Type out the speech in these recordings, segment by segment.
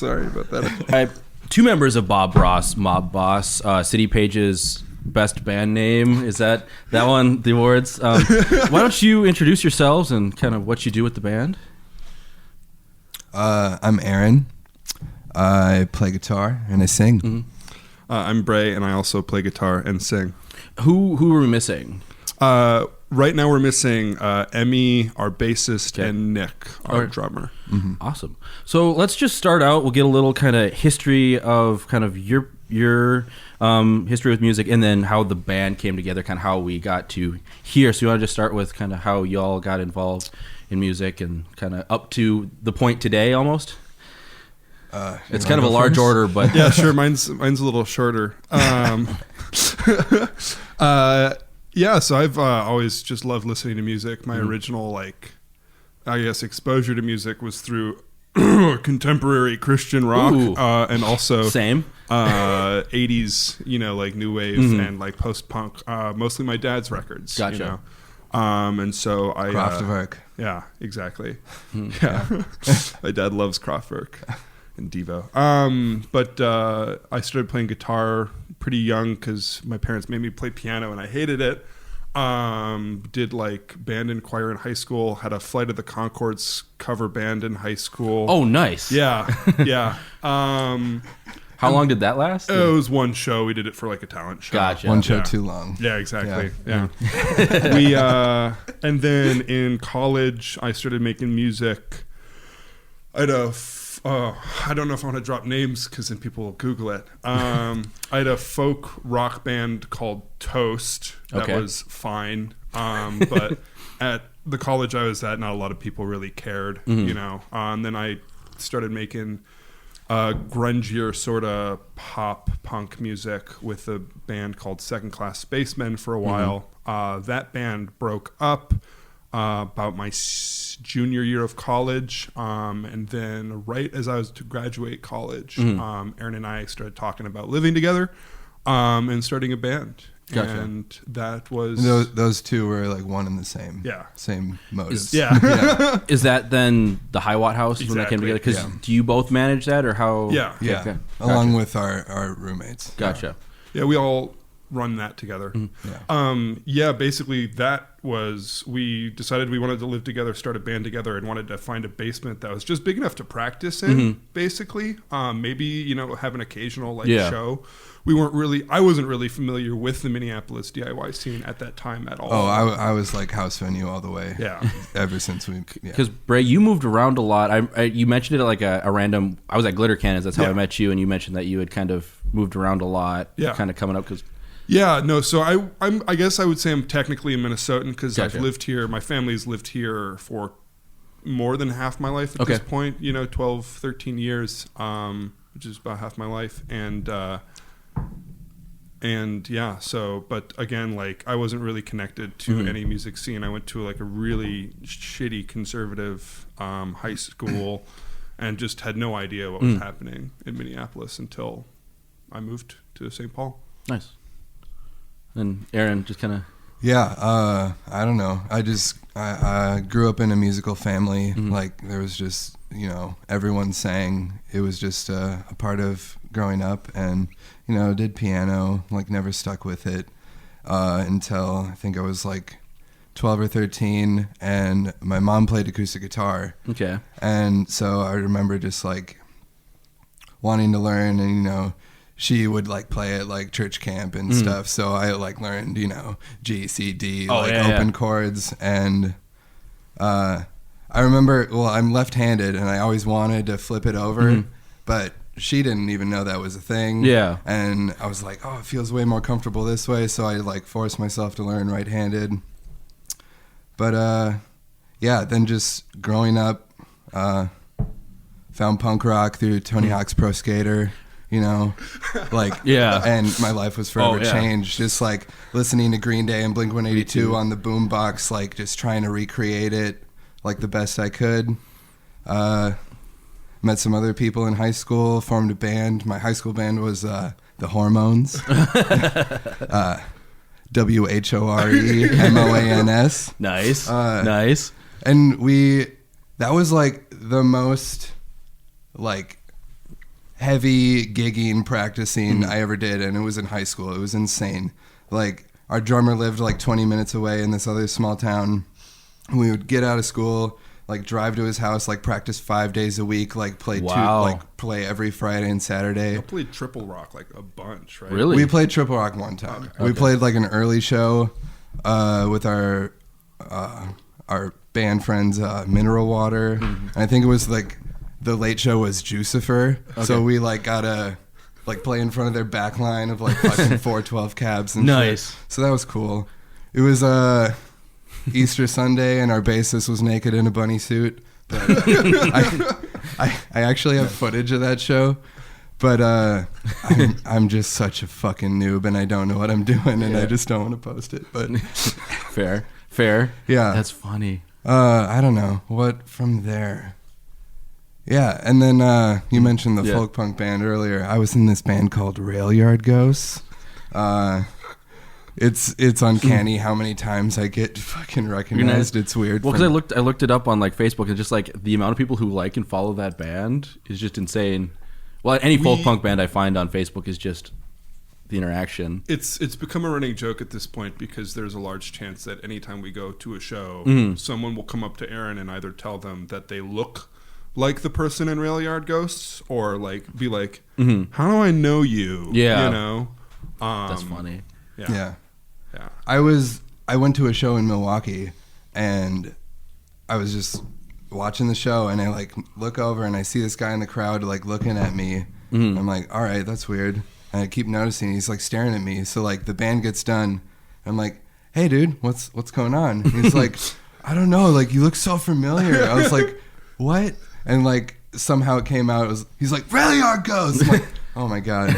Sorry about that. I have two members of Bob Ross, Mob Boss, City Page's best band name. Is that one, the awards? Why don't you introduce yourselves and kind of what you do with the band? I'm Aaron. I play guitar and I sing. Mm-hmm. I'm Bray, and I also play guitar and sing. Who are we missing? Right now we're missing Emmy, our bassist, Okay. and Nick, our drummer. Mm-hmm. Awesome. So let's just start out. We'll get a little kind of history of kind of your history with music, and then how the band came together, kind of how we got to here. So you want to just start with kind of how y'all got involved in music and kind of up to the point today almost? It's kind of a large order, but Yeah, sure. Mine's a little shorter. Yeah, so I've always just loved listening to music. My original, exposure to music was through contemporary Christian rock, Ooh. and also same. 80s, new wave and post-punk. Mostly my dad's records. Gotcha. And so I Kraftwerk. yeah, exactly. Yeah. My dad loves Kraftwerk and Devo. But I started playing guitar pretty young because my parents made me play piano and I hated it. Did band and choir in high school, had a Flight of the Conchords cover band in high school. Oh, nice. Yeah, yeah. How long did that last? It was one show. We did it for a talent show. Gotcha. One show Yeah. too long. Yeah, exactly. Yeah. We and then in college I started making music. I had I don't know if I want to drop names because then people will Google it. I had a folk rock band called Toast that Okay. was fine, but at the college I was at, not a lot of people really cared, And then I started making grungier sort of pop punk music with a band called Second Class Spacemen for a while. That band broke up about my junior year of college, and then right as I was to graduate college, Aaron and I started talking about living together and starting a band. Gotcha. And that was Those two were one and the same. Yeah. Same motives. yeah. Is that then the High Watt House when that came Exactly. together? Because Yeah. do you both manage that, or how? Yeah. Yeah. Okay. Along with our roommates. Gotcha. Yeah, we all run that together. Yeah. Basically that was, we decided we wanted to live together, start a band together, and wanted to find a basement that was just big enough to practice in, basically. Maybe, have an occasional Yeah. show. I wasn't really familiar with the Minneapolis DIY scene at that time at all. Oh, I was house venue all the way. Yeah. Ever since we. Yeah. Because Bray, you moved around a lot. You mentioned it like a random. I was at Glitter Cannons. That's how Yeah. I met you, and you mentioned that you had kind of moved around a lot. Yeah. Kind of coming up because. Yeah, no. So I guess I would say I'm technically a Minnesotan because Gotcha. I've lived here. My family's lived here for more than half my life at Okay. this point. 12, 13 years, which is about half my life. And yeah. So, but again, I wasn't really connected to any music scene. I went to a really shitty conservative high school, and just had no idea what was happening in Minneapolis until I moved to St. Paul. Nice. And Aaron just kind of. Yeah, I don't know. I grew up in a musical family. There was just, everyone sang. It was just a part of growing up, and, did piano, never stuck with it until I think I was 12 or 13, and my mom played acoustic guitar. Okay. And so I remember just wanting to learn, and, she would play at church camp and stuff. So I learned, G, C, D, open chords. And I remember, I'm left-handed and I always wanted to flip it over, but she didn't even know that was a thing. Yeah. And I was like, oh, it feels way more comfortable this way. So I forced myself to learn right-handed. But yeah, then just growing up, found punk rock through Tony Hawk's Pro Skater. Yeah. And my life was forever changed. Just listening to Green Day and Blink-182 on the boombox, just trying to recreate it the best I could. Met some other people in high school, formed a band. My high school band was the Hormones. WHOREMOANS. Nice. Nice. And that was the most heavy gigging practicing I ever did, and it was in high school. It was insane. Like, our drummer lived like 20 minutes away in this other small town. We would get out of school, like drive to his house, like practice 5 days a week, like play play every Friday and Saturday. I played Triple Rock like a bunch, right? Really? We played Triple Rock one time. We played like an early show with our band friends, Mineral Water. I think it was like the late show was Jucifer. So we like got a like play in front of their back line of like fucking 412 cabs and Nice. shit. So that was cool. It was Easter Sunday and our bassist was naked in a bunny suit. But I actually have footage of that show. But I'm just such a fucking noob and I don't know what I'm doing and I just don't want to post it. But Fair. Yeah. That's funny. I don't know what from there. Yeah, and then you mentioned the folk punk band earlier. I was in this band called Rail Yard Ghosts. It's uncanny how many times I get fucking recognized. It's weird. Well, because I looked it up on like Facebook, and just like the amount of people who like and follow that band is just insane. Well, any folk punk band I find on Facebook is just the interaction. It's become a running joke at this point because there's a large chance that anytime we go to a show, someone will come up to Aaron and either tell them that they look like the person in Rail Yard Ghosts, or like be like, "How do I know you?" Yeah, you know. That's funny. Yeah. Yeah. I went to a show in Milwaukee, and I was just watching the show, and I like look over and I see this guy in the crowd like looking at me. I'm like, all right, that's weird. And I keep noticing he's like staring at me. So like the band gets done, I'm like, hey dude, what's going on? And he's like, I don't know, like you look so familiar. I was like, what? And like somehow it came out. He's like, Rail Yard Ghosts. I'm like, oh my god.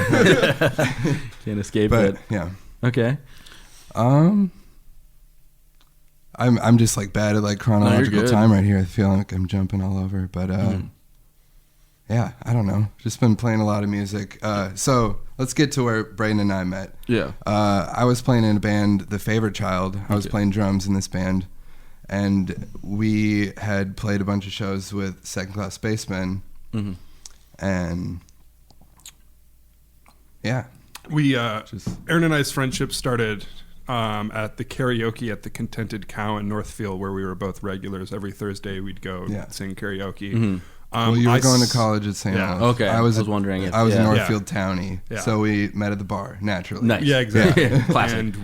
Can't escape But it. yeah. Okay. I'm just like bad at like chronological good. time right here. I feel like I'm jumping all over, but yeah, I don't know. Just been playing a lot of music. So let's get to where Braden and I met. Yeah. I was playing in a band, The Favorite Child. I was playing drums in this band, and we had played a bunch of shows with Second Class Spacemen, and yeah. Aaron and I's friendship started at the karaoke at the Contented Cow in Northfield, where we were both regulars. Every Thursday we'd go sing karaoke. Well, you were going to college at St. Olaf. Okay. I was wondering if I was a yeah. Northfield townie, so we met at the bar naturally. Nice. Yeah, exactly. Classic. And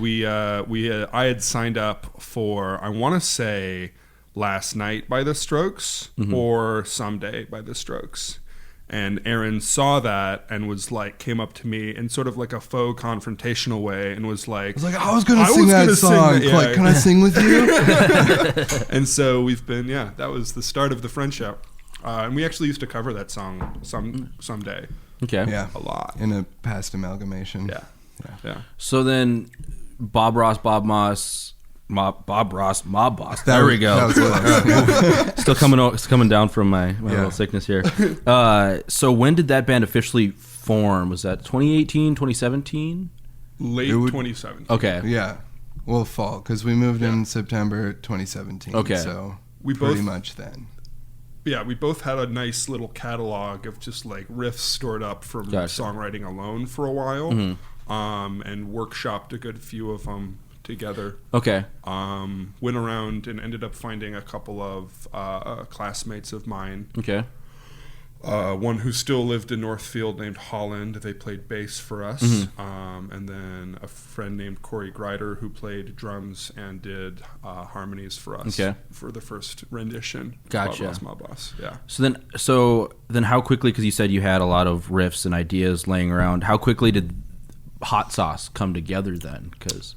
I had signed up for, I want to say, Last Night by The Strokes or Someday by The Strokes. And Aaron saw that and was like, came up to me in sort of like a faux confrontational way and was like, I was going to sing that song. Like, can I sing with you? And so we've been, that was the start of the friendship. And we actually used to cover that song someday. Okay. Yeah. A lot. In a past amalgamation. Yeah. So then Bob Ross, Mob Boss. That There we go. That was Still coming down from my little sickness here. So when did that band officially form? Was that 2018, 2017? Late 2017. Okay. Yeah. Well, fall, because we moved in September 2017. Okay. So We pretty both- much then. Yeah, we both had a nice little catalog of just like riffs stored up from songwriting alone for a while, and workshopped a good few of them together. Okay. Went around and ended up finding a couple of classmates of mine. Okay. One who still lived in Northfield named Holland. They played bass for us. And then a friend named Corey Greider who played drums and did harmonies for us for the first rendition. Gotcha. Mob Boss. Yeah. So then how quickly, because you said you had a lot of riffs and ideas laying around, how quickly did Hot Sauce come together then? Because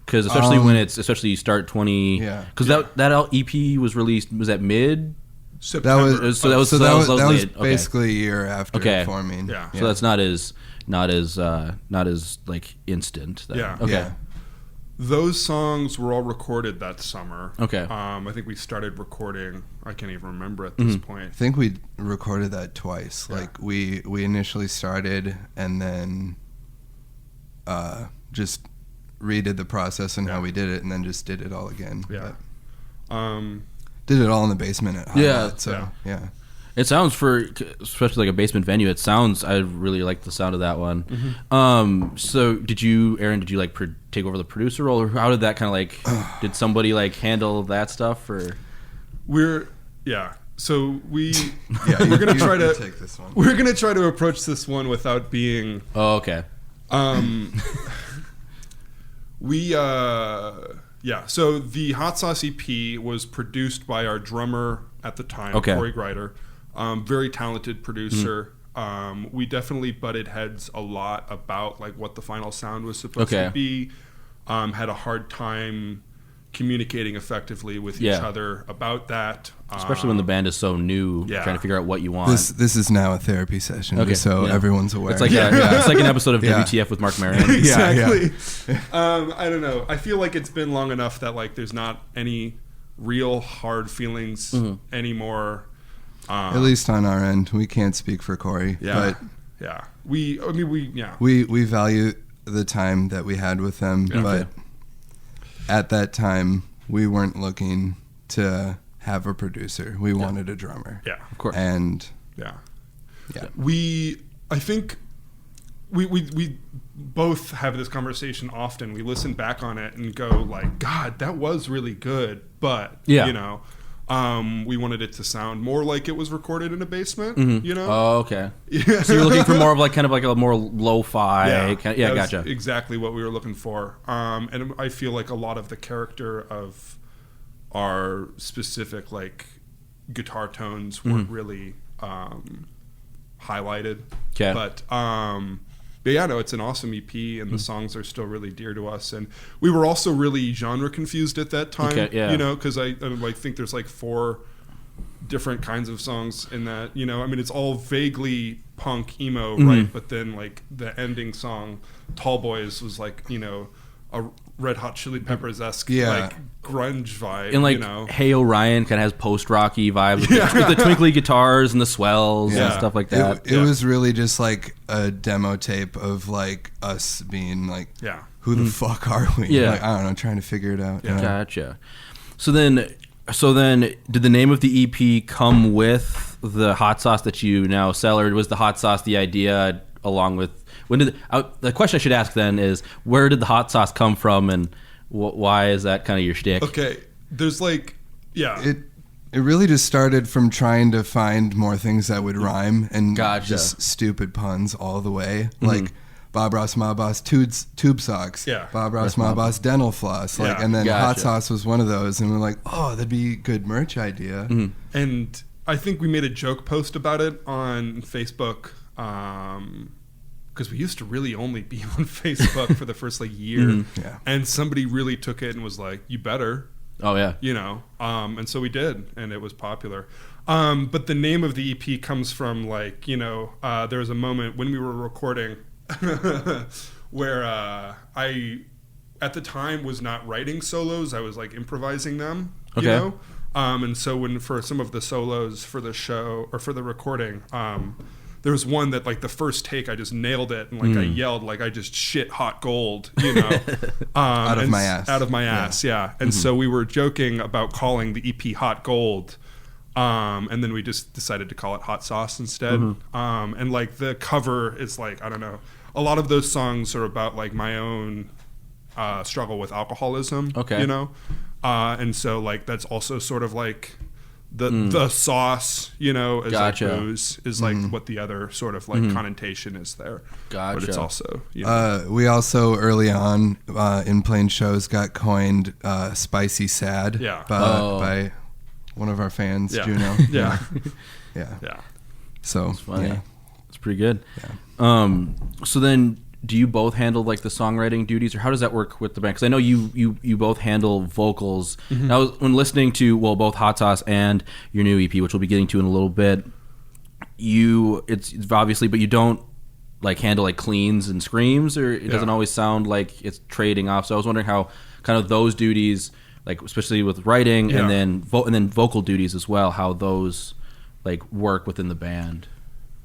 especially especially you start 20... Yeah. Because that EP was released, was that mid... September. That was basically a year after forming. Yeah. So that's not as like instant. Then. Yeah. Okay. Yeah. Those songs were all recorded that summer. Okay. I think we started recording. I can't even remember at this point. I think we recorded that twice. Yeah. Like we initially started and then just redid the process and how we did it, and then just did it all again. Yeah. But did it all in the basement at Highlight, so yeah. It sounds especially like a basement venue. It sounds. I really like the sound of that one. So did you, Aaron? Did you like take over the producer role, or how did that kind of like? Did somebody like handle that stuff, or? So we're Yeah, gonna try to take this one. We're gonna try to approach this one without being. Oh, okay. So the Hot Sauce EP was produced by our drummer at the time, Corey Greider. Very talented producer. We definitely butted heads a lot about like what the final sound was supposed to be. Had a hard time communicating effectively with each other about that. Especially when the band is so new, trying to figure out what you want. This is now a therapy session, just so everyone's aware. It's like it's like an episode of WTF with Mark Maron. Exactly. I don't know. I feel like it's been long enough that like there's not any real hard feelings anymore. At least on our end, we can't speak for Corey. But we value the time that we had with them, but at that time we weren't looking to have a producer. We wanted a drummer. Yeah, of course. And I think we both have this conversation often. We listen back on it and go like, God, that was really good, but you know, we wanted it to sound more like it was recorded in a basement. You know? Oh, okay. So you're looking for more of like kind of like a more lo-fi. Gotcha. Exactly what we were looking for. And I feel like a lot of the character of our specific like guitar tones weren't really highlighted. Okay. But yeah, no, it's an awesome EP, and the songs are still really dear to us. And we were also really genre confused at that time, you know, because I like think there's like 4 different kinds of songs in that. You know, I mean, it's all vaguely punk emo, right? But then like the ending song, Tall Boys, was like, you know, a Red Hot Chili Peppers-esque like grunge vibe, and like you know? Hey Orion kind of has post-rocky vibes with the twinkly guitars and the swells and stuff like that. It was really just like a demo tape of like us being like, who the fuck are we? Like, I don't know, trying to figure it out. Gotcha. So then did the name of the EP come with the hot sauce that you now sell, or was the hot sauce the idea along with? The question I should ask then is, where did the hot sauce come from, and why is that kind of your shtick? Okay, there's like, it really just started from trying to find more things that would rhyme and just stupid puns all the way, like Bob Ross Ma Boss tube socks, Bob Ross Ma Boss dental floss, like, and then hot sauce was one of those, and we're like, oh, that'd be a good merch idea. And I think we made a joke post about it on Facebook. Because we used to really only be on Facebook for the first like year, and somebody really took it and was like, "You better." Oh yeah, you know. And so we did, and it was popular. But the name of the EP comes from like, you know, there was a moment when we were recording where I, at the time, was not writing solos. I was like improvising them. You know. And so for some of the solos for the show or for the recording. There was one that like the first take I just nailed it, and like I yelled like I just shit hot gold, you know, out of my ass. And so we were joking about calling the EP Hot Gold, and then we just decided to call it Hot Sauce instead. And like the cover is like, I don't know, a lot of those songs are about like my own struggle with alcoholism, you know, and so like that's also sort of like the sauce, you know, as it goes, is like what the other sort of like connotation is there. But it's also, you know. We also early on in playing shows got coined Spicy Sad by one of our fans, Juno. Yeah. So it's pretty good. So then, do you both handle like the songwriting duties, or how does that work with the band? Because I know you both handle vocals. Now, when listening to both Hot Sauce and your new EP, which we'll be getting to in a little bit, it's obviously, but you don't like handle like cleans and screams, or it doesn't always sound like it's trading off. So I was wondering how kind of those duties, like especially with writing and then vocal duties as well, how those like work within the band.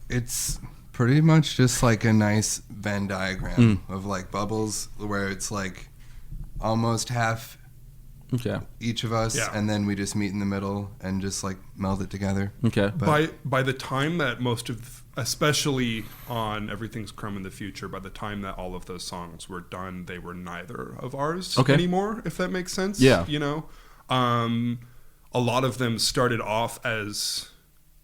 It's pretty much just like a nice Venn diagram of like bubbles where it's like almost half Okay. each of us, Yeah. and then we just meet in the middle and just like meld it together. Okay. By the time that most of, especially on Everything's Chrome in the Future, by the time that all of those songs were done, they were neither of ours Okay. anymore, if that makes sense. Yeah. You know, a lot of them started off as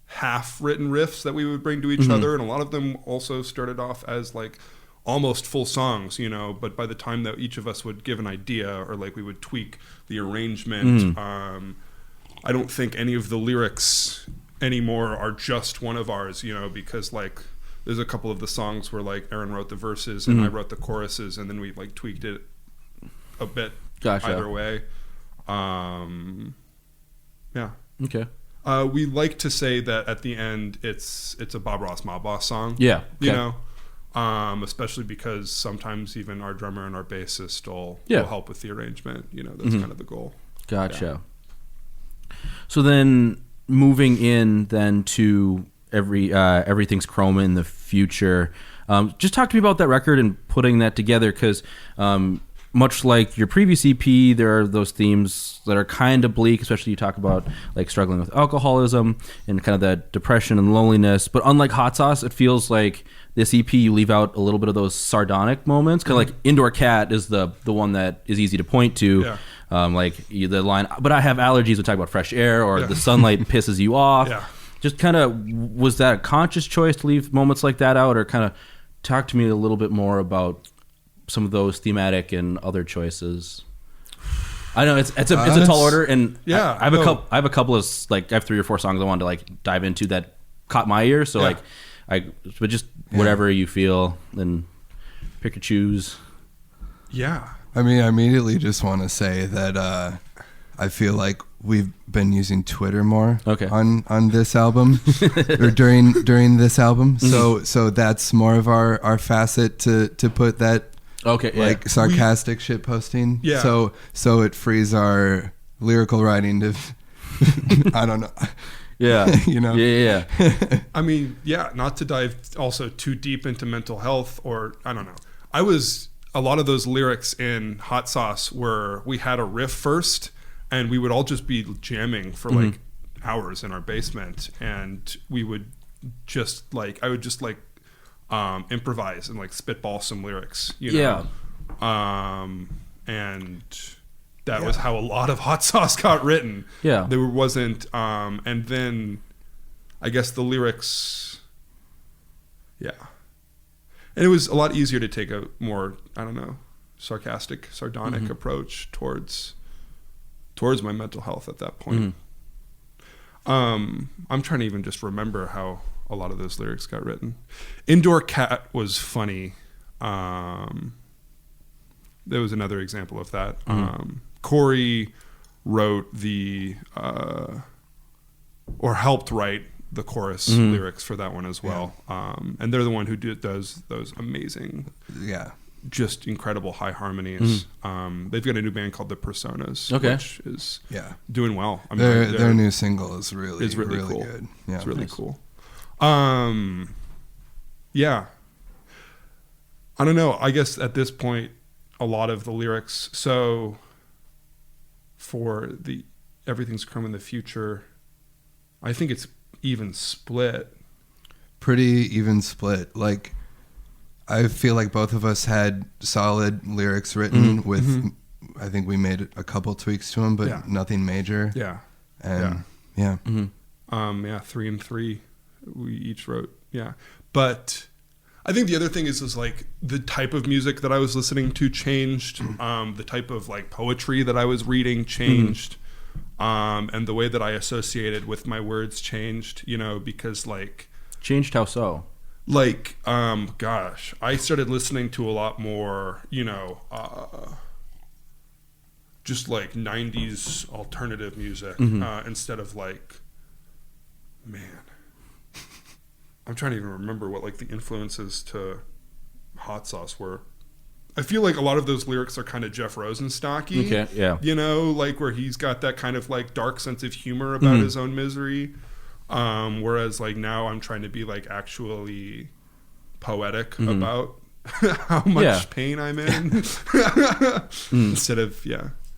half-written riffs that we would bring to each other, and a lot of them also started off as like almost full songs, you know, but by the time that each of us would give an idea or like we would tweak the arrangement, I don't think any of the lyrics anymore are just one of ours, you know, because like there's a couple of the songs where like Aaron wrote the verses and I wrote the choruses, and then we like tweaked it a bit either way. Yeah. Okay. We like to say that at the end it's a Bob Ross Mob Boss song. Yeah. You Okay. know, especially because sometimes even our drummer and our bassist will help with the arrangement. You know, that's kind of the goal. Gotcha. So then moving in then to Everything's Chroma in the Future, just talk to me about that record and putting that together, because much like your previous EP, there are those themes that are kind of bleak, especially you talk about like struggling with alcoholism and kind of that depression and loneliness. But unlike Hot Sauce, it feels like this EP, you leave out a little bit of those sardonic moments. Kind of like Indoor Cat is the one that is easy to point to. Yeah. Like the line, but I have allergies, we talk about fresh air, or the sunlight pisses you off. Yeah. Just kind of, was that a conscious choice to leave moments like that out, or kind of talk to me a little bit more about some of those thematic and other choices? I know it's a tall order, and Yeah, I have a couple of like, I have 3 or 4 songs I wanted to like dive into that caught my ear. So but just whatever you feel, and pick or choose. Yeah. I mean, I immediately just want to say that I feel like we've been using Twitter more on this album or during this album. So that's more of our facet to put that like sarcastic shit posting. Yeah. So it frees our lyrical writing to I don't know. Yeah. You know. Yeah. I mean, yeah, not to dive also too deep into mental health, or I don't know. A lot of those lyrics in Hot Sauce were, we had a riff first and we would all just be jamming for like hours in our basement, and we would just like, I would just like improvise and like spitball some lyrics, you know? And that was how a lot of Hot Sauce got written. Yeah. There wasn't, and then I guess the lyrics, and it was a lot easier to take a more, I don't know, sardonic approach towards my mental health at that point. I'm trying to even just remember how a lot of those lyrics got written. Indoor Cat was funny. There was another example of that. Corey wrote or helped write the chorus lyrics for that one as well. And they're the one who does those amazing, just incredible high harmonies. They've got a new band called The Personas, which is doing well. I mean, their new single is really cool. Good. Yeah, it's really nice. cool. Yeah. I don't know. I guess at this point, a lot of the lyrics. So for the Everything's Chrome in the Future, I think it's even split. Pretty even split. Like, I feel like both of us had solid lyrics written with, I think we made a couple tweaks to them, but nothing major. Yeah. And 3 and 3 we each wrote. Yeah. But I think the other thing is like the type of music that I was listening to changed. The type of like poetry that I was reading changed. And the way that I associated with my words changed, you know, because like... Changed how so? Like, I started listening to a lot more, you know, just like 90s alternative music instead of like, man, I'm trying to even remember what like the influences to Hot Sauce were. I feel like a lot of those lyrics are kind of Jeff Rosenstocky. Okay, yeah. You know, like where he's got that kind of like dark sense of humor about his own misery. Whereas like now I'm trying to be like actually poetic about how much pain I'm in. Instead of,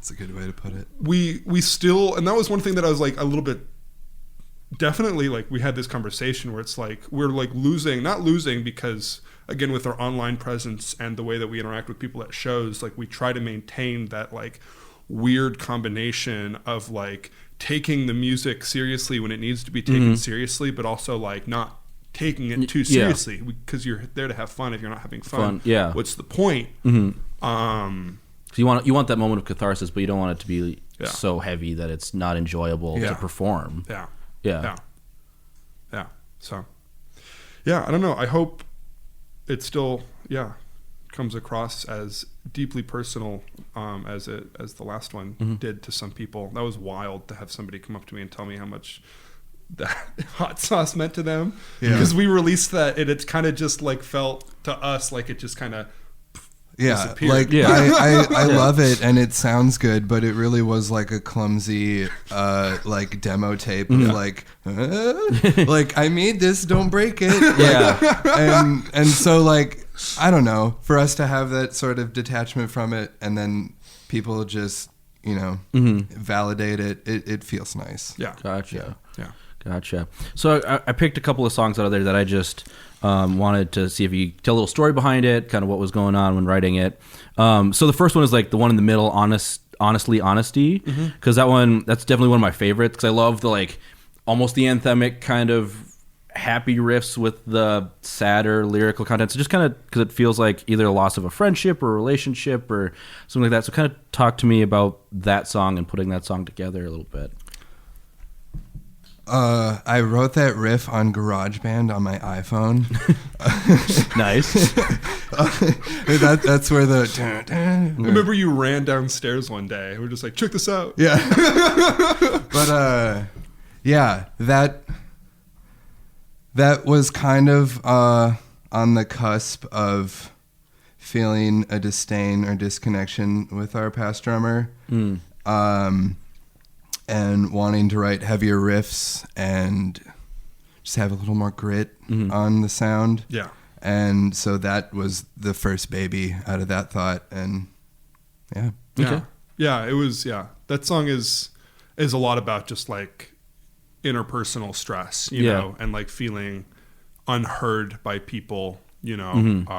That's a good way to put it. We still, and that was one thing that I was like a little bit, definitely like we had this conversation where it's like we're like not losing because again with our online presence and the way that we interact with people at shows, like we try to maintain that like weird combination of like taking the music seriously when it needs to be taken seriously, but also like not taking it too seriously because you're there to have fun. If you're not having fun, what's the point? So you want that moment of catharsis, but you don't want it to be so heavy that it's not enjoyable to perform. Yeah. So, yeah, I don't know. I hope it still, comes across as deeply personal as the last one did to some people. That was wild to have somebody come up to me and tell me how much that hot sauce meant to them. Because we released that, and it's kind of just like felt to us like it just kind of disappeared. Like I love it and it sounds good, but it really was like a clumsy like demo tape of like I made this, don't break it. And so like I don't know, for us to have that sort of detachment from it and then people just validate it feels nice. Gotcha. So I picked a couple of songs out of there that I just wanted to see if you tell a little story behind it, kind of what was going on when writing it. So the first one is like the one in the middle, Honesty, because that's definitely one of my favorites because I love the like almost the anthemic kind of happy riffs with the sadder lyrical content. So just kind of because it feels like either a loss of a friendship or a relationship or something like that. So kind of talk to me about that song and putting that song together a little bit. I wrote that riff on GarageBand on my iPhone. Nice. That's where the... I remember you ran downstairs one day. We were just like, check this out. Yeah. But, that was kind of on the cusp of feeling a disdain or disconnection with our past drummer. And wanting to write heavier riffs and just have a little more grit on the sound. Yeah. And so that was the first baby out of that thought. And it was, that song is a lot about just like interpersonal stress, you know, and like feeling unheard by people, you know,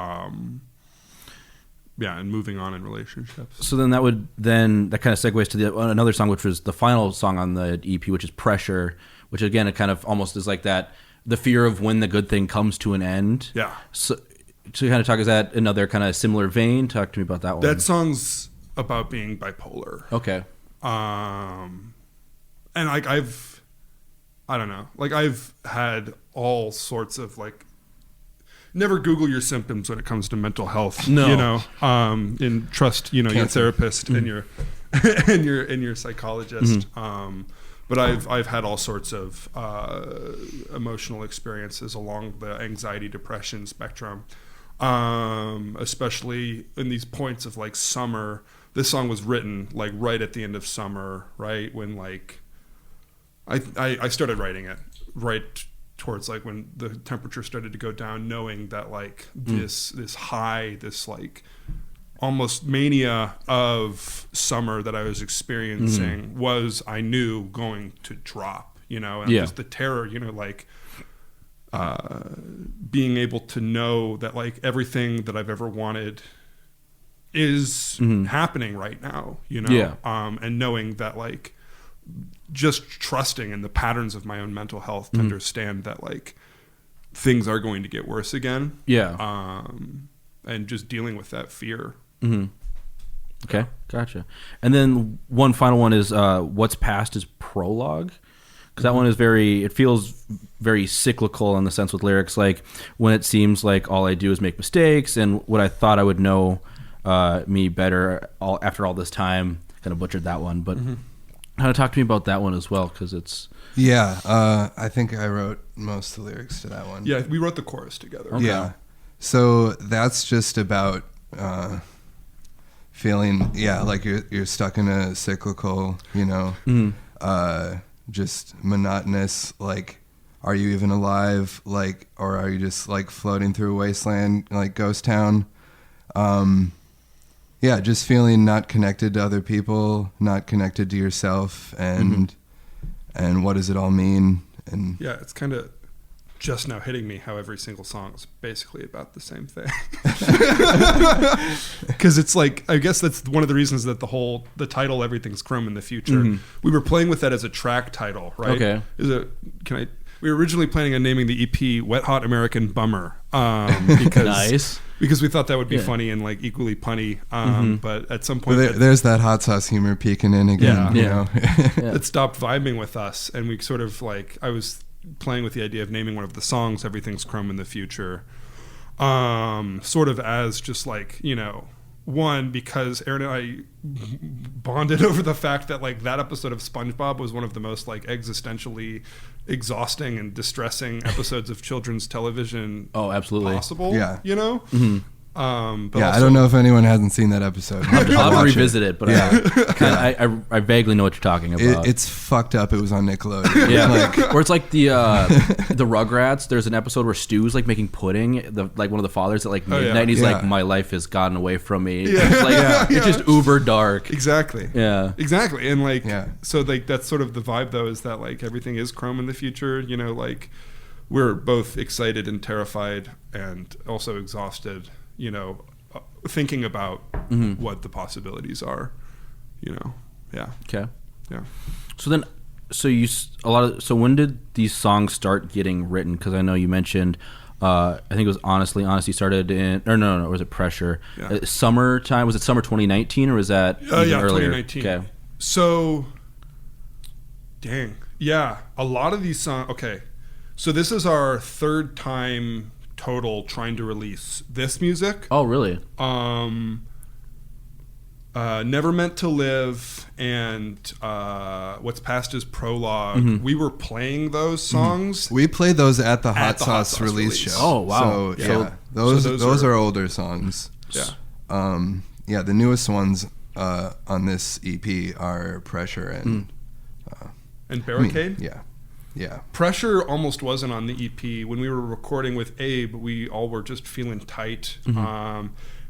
and moving on in relationships. So then that kind of segues to another song, which was the final song on the EP, which is Pressure, which again, it kind of almost is like that, the fear of when the good thing comes to an end. Yeah. So kind of talk, is that another kind of similar vein? Talk to me about that one. That song's about being bipolar. Okay. And like I've had all sorts of like, never Google your symptoms when it comes to mental health. No. You know, and trust, you know, your therapist and your and your psychologist. But I've had all sorts of emotional experiences along the anxiety depression spectrum, especially in these points of like summer. This song was written like right at the end of summer, right when like I started writing it right towards like when the temperature started to go down, knowing that like this high, this like almost mania of summer that I was experiencing was, I knew, going to drop, you know, and just the terror, you know, like being able to know that like everything that I've ever wanted is happening right now, you know, and knowing that like just trusting in the patterns of my own mental health to understand that like things are going to get worse again. And just dealing with that fear. Okay, gotcha. And then one final one is What's Past is Prologue. Because that one is it feels very cyclical in the sense with lyrics, like when it seems like all I do is make mistakes and what I thought I would know me better after all this time. Kind of butchered that one, but how to talk to me about that one as well, because it's... I think I wrote most of the lyrics to that one. Yeah, we wrote the chorus together. Okay. Yeah. So that's just about feeling, like you're stuck in a cyclical, you know, just monotonous, like, are you even alive? Like, or are you just like floating through a wasteland, like ghost town? yeah, just feeling not connected to other people, not connected to yourself, and what does it all mean? And Yeah, it's kind of just now hitting me how every single song is basically about the same thing. Because it's like, I guess that's one of the reasons that the title "Everything's Chrome in the Future." We were playing with that as a track title, right? Okay. We were originally planning on naming the EP "Wet Hot American Bummer," because Nice. because we thought that would be Yeah. funny and like equally punny. But at some but point, there's that hot sauce humor peeking in again. Yeah. You know? it stopped vibing with us, and we sort of like, I was playing with the idea of naming one of the songs "Everything's Chrome in the Future," sort of as just like, you know, one, because Aaron and I bonded over the fact that like that episode of SpongeBob was one of the most like existentially exhausting and distressing episodes of children's television Oh, absolutely. possible. Yeah. You know. But Yeah, also, I don't know if anyone hasn't seen that episode. I'll have to Watch revisit it, but I vaguely know what you're talking about. It's fucked up. It was on Nickelodeon. yeah, Like, or it's like the Rugrats. There's an episode where Stu's like making pudding. Like one of the fathers at like midnight. yeah. And he's Yeah. like, "My life has gotten away from me." Yeah. It's like Yeah. it's just uber dark. Exactly. Yeah. Exactly. And like, Yeah. so like that's sort of the vibe though, is that like everything is Chrome in the future, you know, like we're both excited and terrified and also exhausted, you know, thinking about what the possibilities are, you know. Yeah. Okay. Yeah. So then, so when did these songs start getting written? Because I know you mentioned, I think it was Honesty started in, or no, was it Pressure? Yeah. Summertime, was it summer 2019 or was that even Yeah, earlier? 2019. Okay. So, dang. Yeah. A lot of these songs, okay. So this is our third time total trying to release this music. Oh, really? Never Meant to Live and What's Past is Prologue. We were playing those songs. we played those at the Hot the Hot Sauce Sauce release release. show. Oh, wow. So, Yeah. yeah, those So those are are older songs. Yeah. Yeah, the newest ones on this EP are Pressure and And I mean, Barricade. yeah. Pressure almost wasn't on the EP. When we were recording with Abe, we all were just feeling tight.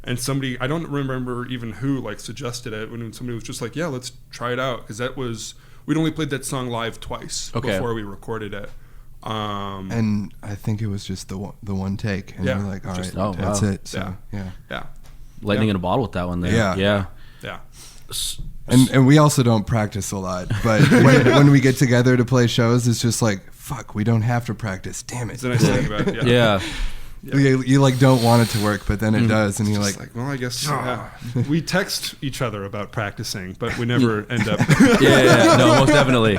And somebody, I don't remember even who, like suggested it, when somebody was just like, yeah, let's try it out. Because we'd only played that song live twice before we recorded it. And I think it was just the one take, and Yeah, we're like, all just right, the one that's take. it. So Yeah. yeah. Lightning Yeah. in a bottle with that one there. Yeah. Yeah. And we also don't practice a lot, but when we get together to play shows, it's just like, fuck, we don't have to practice. Damn it. It's a nice thing about it. Yeah. You like don't want it to work, but then it does, and you're It's like, like, well, I guess we text each other about practicing, but we never end up. yeah, no, most definitely.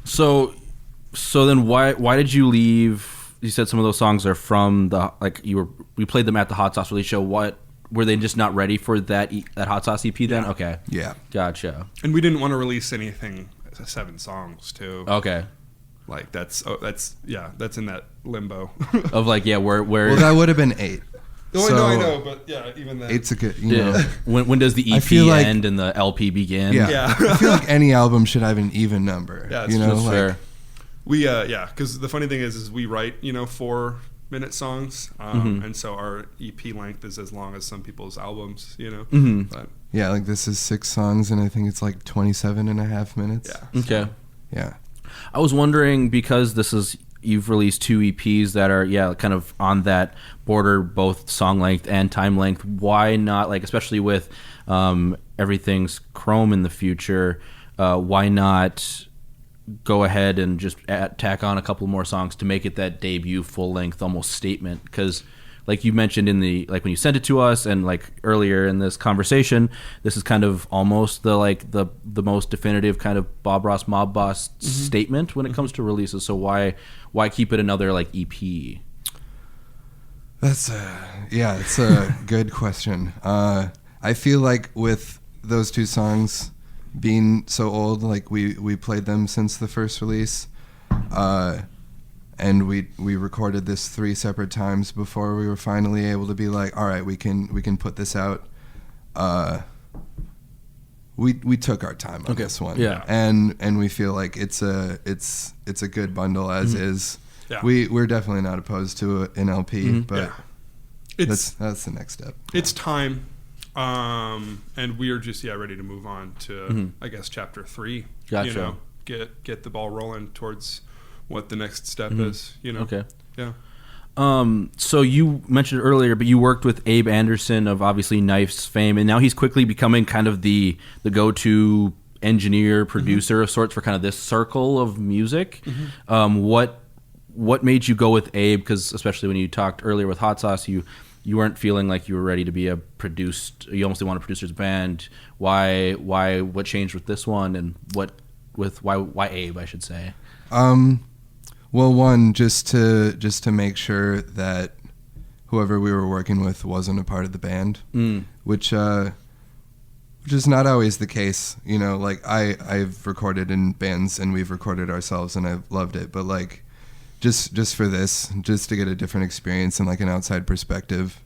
So then why did you leave? You said some of those songs are from we played them at the Hot Sauce release show. What were they just not ready for that Hot Sauce EP then? Yeah. Okay, yeah. gotcha. And we didn't want to release anything 7 songs too. Okay, Like that's in that limbo. of like where Well, that would have been 8. No, So, I know, but yeah, even then. 8's a good, yeah. know. When does the I EP feel like- end and the LP begin? Yeah. Yeah. I feel like any album should have an even number. Yeah, it's you know, That's like, fair. We because the funny thing is we write 4-minute songs, and so our EP length is as long as some people's albums, But yeah, like this is 6 songs, and I think it's like 27 and a half minutes. yeah, Okay. Yeah. I was wondering, because you've released 2 EPs that are kind of on that border, both song length and time length. Why not, like, especially with Everything's Chrome in the future, why not go ahead and just tack on a couple more songs to make it that debut full length almost statement? Because like you mentioned in when you sent it to us and like earlier in this conversation, this is kind of almost the most definitive kind of Bob Ross Mob Boss statement when it comes to releases. So why keep it another like EP? That's it's a good question. I feel like with those 2 songs being so old, like we played them since the first release, and we recorded this 3 separate times before we were finally able to be like, all right, we can put this out. We took our time on this one, Yeah. and we feel like it's a good bundle as is. Yeah. We're definitely not opposed to an LP, but yeah. It's that's the next step. it's time. And we are just ready to move on to I guess chapter 3. Gotcha. You know, get the ball rolling towards what the next step is. You know. Okay. Yeah. So you mentioned earlier, but you worked with Abe Anderson of obviously Knife's fame, and now he's quickly becoming kind of the go-to engineer, producer of sorts for kind of this circle of music. What made you go with Abe? Because especially when you talked earlier with Hot Sauce, you weren't feeling like you were ready to be a produced. You almost want a producer's band. Why? What changed with this one, and why Abe? I should say. Well, one, just to make sure that whoever we were working with wasn't a part of the band, which is not always the case. You know, like I've recorded in bands and we've recorded ourselves and I've loved it, but like just for this, just to get a different experience and like an outside perspective.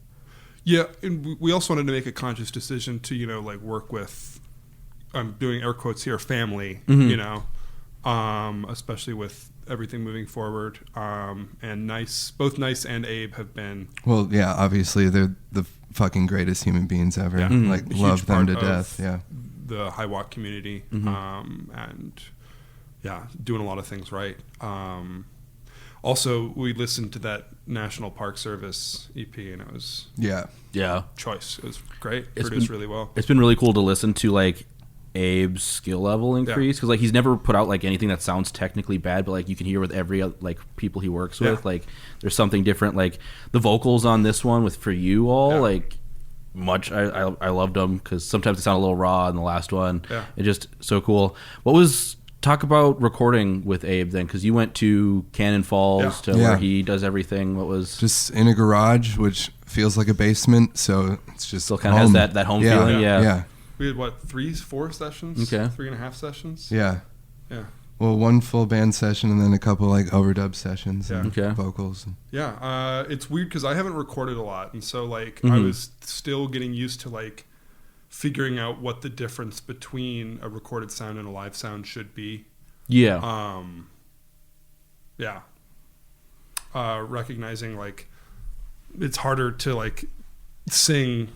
Yeah, and we also wanted to make a conscious decision to, like work with, I'm doing air quotes here, family, you know, especially with everything moving forward. And both Nice and Abe have been... Well, yeah, obviously they're the fucking greatest human beings ever. Yeah. Like, love them to death, yeah. The Hiawatha community, and yeah, doing a lot of things right. Also, we listened to that National Park Service EP, and it was choice. It was great. Produced really well. It's been really cool to listen to like Abe's skill level increase, because like he's never put out like anything that sounds technically bad, but like you can hear with every like people he works with, like there's something different. Like the vocals on this one with For You All, like much I loved them because sometimes they sound a little raw in the last one. It's just so cool. Talk about recording with Abe then, because you went to Cannon Falls to where he does everything. What was just in a garage, which feels like a basement, so it's just still kind of has that home feeling. Yeah. We had 3-4 sessions? Okay. 3.5 sessions? Yeah. Well, one full band session and then a couple like overdub sessions and Okay. vocals. Yeah. It's weird because I haven't recorded a lot, and so like I was still getting used to like figuring out what the difference between a recorded sound and a live sound should be. Recognizing like it's harder to like sing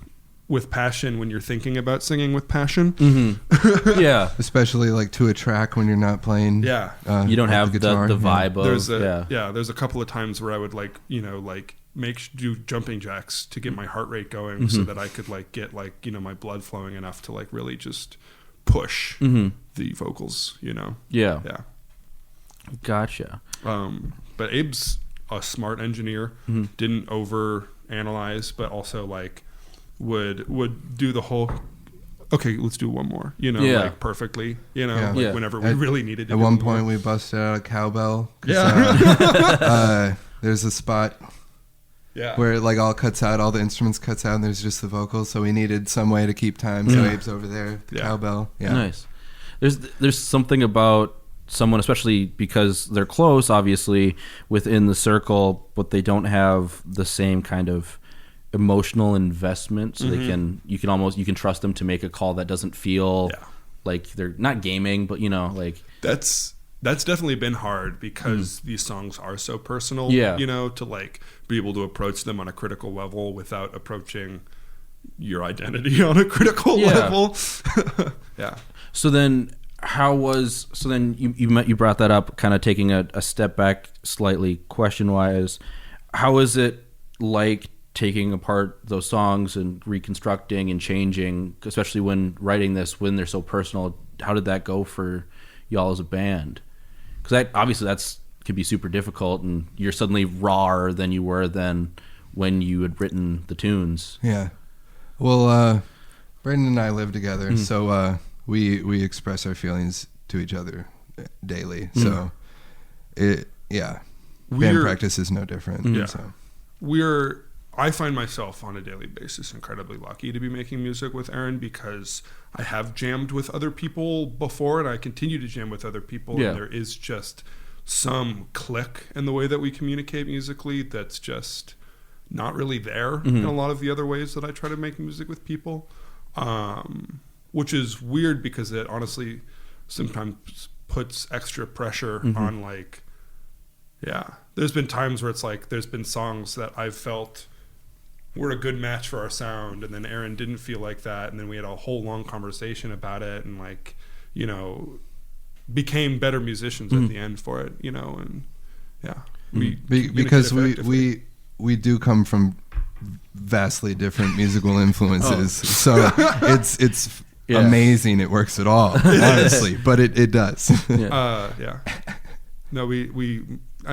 with passion when you're thinking about singing with passion. Especially like to a track when you're not playing. You don't have the vibe of there's a couple of times where I would like do jumping jacks to get my heart rate going so that I could like get like my blood flowing enough to like really just push the vocals. Gotcha. But Abe's a smart engineer, didn't over analyze, but also like would do the whole okay, let's do one more, like perfectly, like whenever we really needed to. At one point we busted out a cowbell. There's a spot where it like all cuts out, all the instruments cuts out, and there's just the vocals, so we needed some way to keep time, so Abe's over there, the cowbell. Nice. There's something about someone, especially because they're close, obviously, within the circle, but they don't have the same kind of emotional investment, so you can trust them to make a call that doesn't feel like they're not gaming, but like that's definitely been hard because these songs are so personal, to like be able to approach them on a critical level without approaching your identity on a critical level. So then you brought that up, kind of taking a step back slightly question wise. How is it like taking apart those songs and reconstructing and changing, especially when writing this, when they're so personal? How did that go for y'all as a band? Because obviously that's could be super difficult, and you're suddenly rawer than you were than when you had written the tunes. Yeah. Well, Brandon and I live together, so we express our feelings to each other daily. So band practice is no different. So I find myself on a daily basis incredibly lucky to be making music with Aaron, because I have jammed with other people before and I continue to jam with other people. And there is just some click in the way that we communicate musically that's just not really there in a lot of the other ways that I try to make music with people, which is weird because it honestly sometimes puts extra pressure on there's been times where it's like there's been songs that I've felt were a good match for our sound, and then Aaron didn't feel like that, and then we had a whole long conversation about it, and like, you know, became better musicians at the end for it, you know, and yeah, because we do come from vastly different musical influences, so it's amazing it works at all, honestly, but it does. Yeah. No, we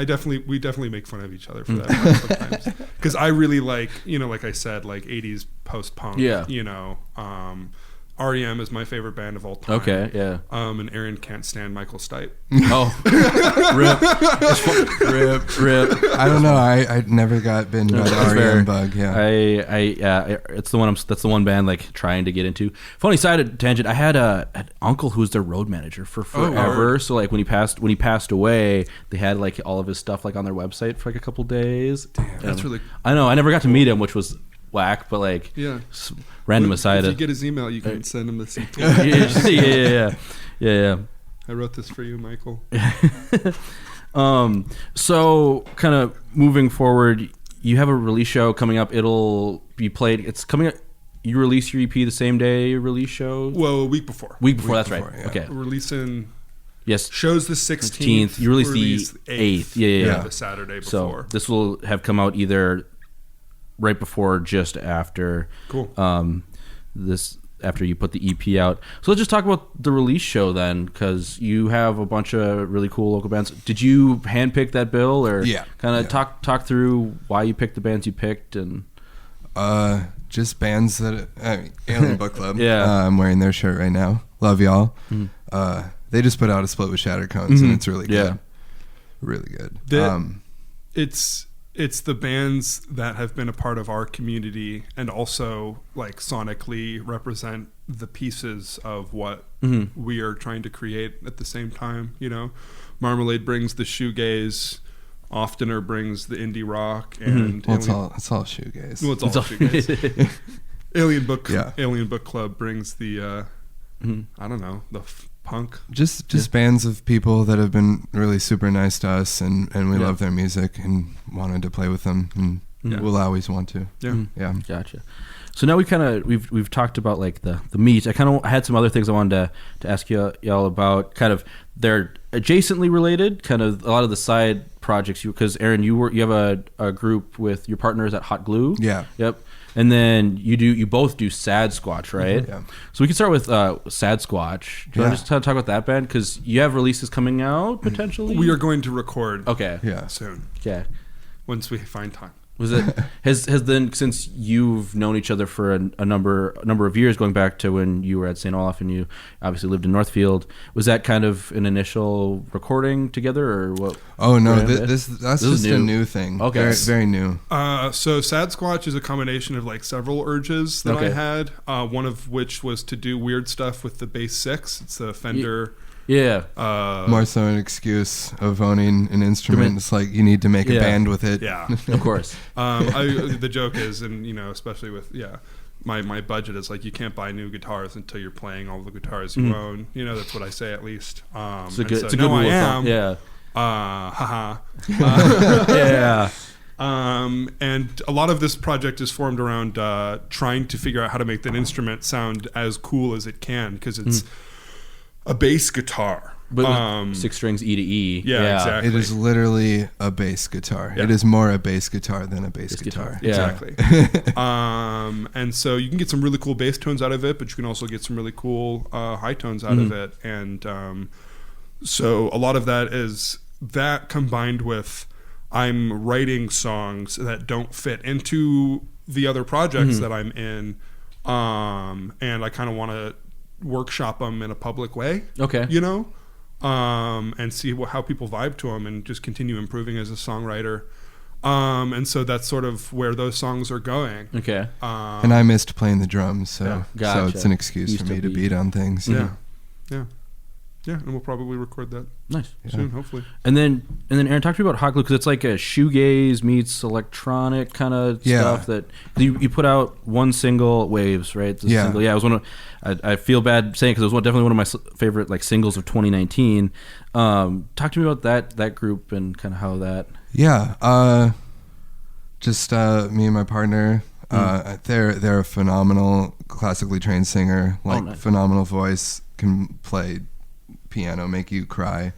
definitely make fun of each other for that sometimes, because I really like, you know, like I said, like 80s post-punk, you know, REM is my favorite band of all time. Okay, yeah. And Aaron can't stand Michael Stipe. Oh, rip. I don't know. I never got bitten by the REM bug. Yeah. It's the one. That's the one band like trying to get into. Funny side tangent. I had an uncle who was their road manager for forever. So like when he passed away, they had like all of his stuff like on their website for like a couple days. Damn, that's really. I know. I never got to meet him, which was whack, but like random aside. If you get his email, you can send him the CT. Yeah. I wrote this for you, Michael. So kind of moving forward, you have a release show coming up. It'll be played. It's coming up. You release your EP the same day release show? Well, a week before. That's right. Yeah. Okay. We're releasing. Yes. Show's the 16th. You release the 8th. Yeah. The Saturday before. So this will have come out either right before or just after. Cool. After you put the EP out. So let's just talk about the release show then, because you have a bunch of really cool local bands. Did you handpick that bill, or kind of talk through why you picked the bands you picked? And just bands that Alien Book Club. I'm wearing their shirt right now. Love y'all. They just put out a split with Shattered Cones, and it's really good. Really good. It's the bands that have been a part of our community and also like sonically represent the pieces of what we are trying to create at the same time. You know, Marmalade brings the shoegaze, Oftener brings the indie rock, and it's all shoegaze. Well, it's all shoegaze. Alien Book Club brings the I don't know, the punk. Just bands of people that have been really super nice to us, and we love their music and wanted to play with them, and we'll always want to. Yeah. Gotcha. So now we've talked about like the meat. I had some other things I wanted to ask y'all about. Kind of they're adjacently related. Kind of a lot of the side projects. Because Aaron, you have a group with your partners at Hot Glue. Yeah. Yep. And then you both do Sad Squatch, right? Yeah. So we can start with Sad Squatch. Do you want to just talk about that band? Because you have releases coming out potentially. We are going to record. Okay. Yeah. Soon. Okay. Once we find time. Was it has then, since you've known each other for a number of years, going back to when you were at St. Olaf and you obviously lived in Northfield, was that kind of an initial recording together, or what? Oh no, that's just a new thing. Okay, very, very new. So Sad Squatch is a combination of like several urges that I had. One of which was to do weird stuff with the Bass 6. It's a Fender. Yeah. More so an excuse of owning an instrument. It's like you need to make a band with it. Yeah. Of course. The joke is, and you know, especially with my budget is like you can't buy new guitars until you're playing all the guitars you own. You know, that's what I say at least. It's a good rule of thumb. Yeah. Yeah. And a lot of this project is formed around trying to figure out how to make that instrument sound as cool as it can, because it's a bass guitar. But 6 strings E to E. Yeah, exactly. It is literally a bass guitar. Yeah. It is more a bass guitar than a bass guitar. Yeah. Exactly. And so you can get some really cool bass tones out of it, but you can also get some really cool high tones out of it. And so a lot of that is that combined with I'm writing songs that don't fit into the other projects that I'm in. And I kind of want to workshop them in a public way. Okay. You know? And see how people vibe to them, and just continue improving as a songwriter. And so that's sort of where those songs are going. Okay. And I missed playing the drums, so Gotcha. so it's an excuse for me to beat on things. Yeah. And we'll probably record that Nice. soon, hopefully. And then Aaron, talk to me about Hot Glue, because it's like a shoegaze meets electronic kind of stuff that you put out one single, Waves, right? Single. Yeah, it was one of, I feel bad saying, because it was definitely one of my favorite like singles of 2019. Talk to me about that group and kind of how that. Yeah, just me and my partner. They're a phenomenal classically trained singer, like nice. phenomenal voice, can play piano, make you cry.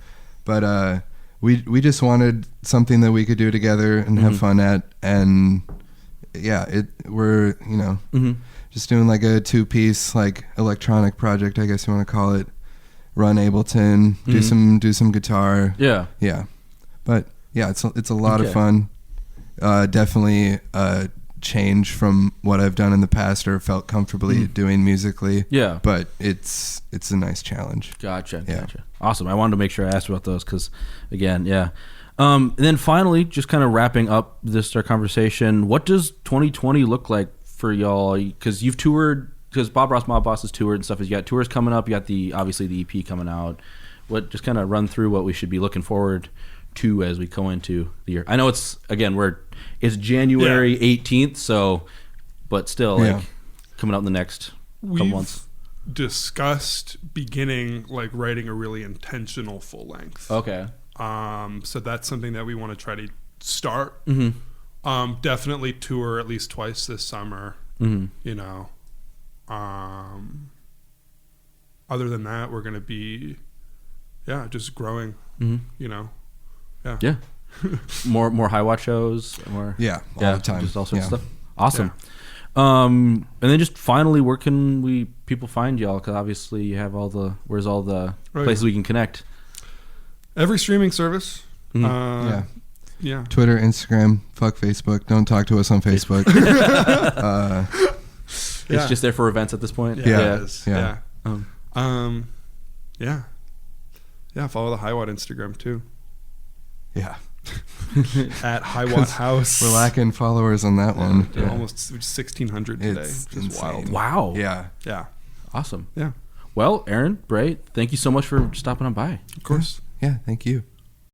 But we just wanted something that we could do together and have fun at, and yeah, we're just doing like a 2-piece like electronic project, I guess you want to call it. Run Ableton, do some guitar. Yeah. Yeah. But yeah, it's a lot of fun. Definitely a change from what I've done in the past or felt comfortably doing musically. Yeah. But it's a nice challenge. Gotcha. Yeah. Gotcha. Awesome. I wanted to make sure I asked about those because, again, yeah. And then finally, just kind of wrapping up our conversation, what does 2020 look like for y'all? Because you've toured, because Bob Ross Mob Boss has toured and stuff. You got tours coming up. You got obviously the EP coming out. Just kind of run through what we should be looking forward to as we go into the year. I know it's January 18th, so, but still, like coming out in the next couple months. Discussed beginning like writing a really intentional full length. Okay. So that's something that we want to try to start. Definitely tour at least twice this summer. You know. Other than that, we're gonna be, just growing. You know. Yeah. more high watch shows. All the time. Just all sorts of stuff. Awesome. And then just finally, where can people find y'all? Because obviously you have where's all the places we can connect? Every streaming service. Yeah. Twitter, Instagram, fuck Facebook. Don't talk to us on Facebook. It's just there for events at this point. Yeah. Follow the High Watt Instagram too. Yeah. At High Watt House. We're lacking followers on that one. Almost 1,600 today. It's which is wild. Wow. Yeah. Awesome. Yeah. Well, Aaron, Bray, thank you so much for stopping on by. Of course. Yeah, thank you.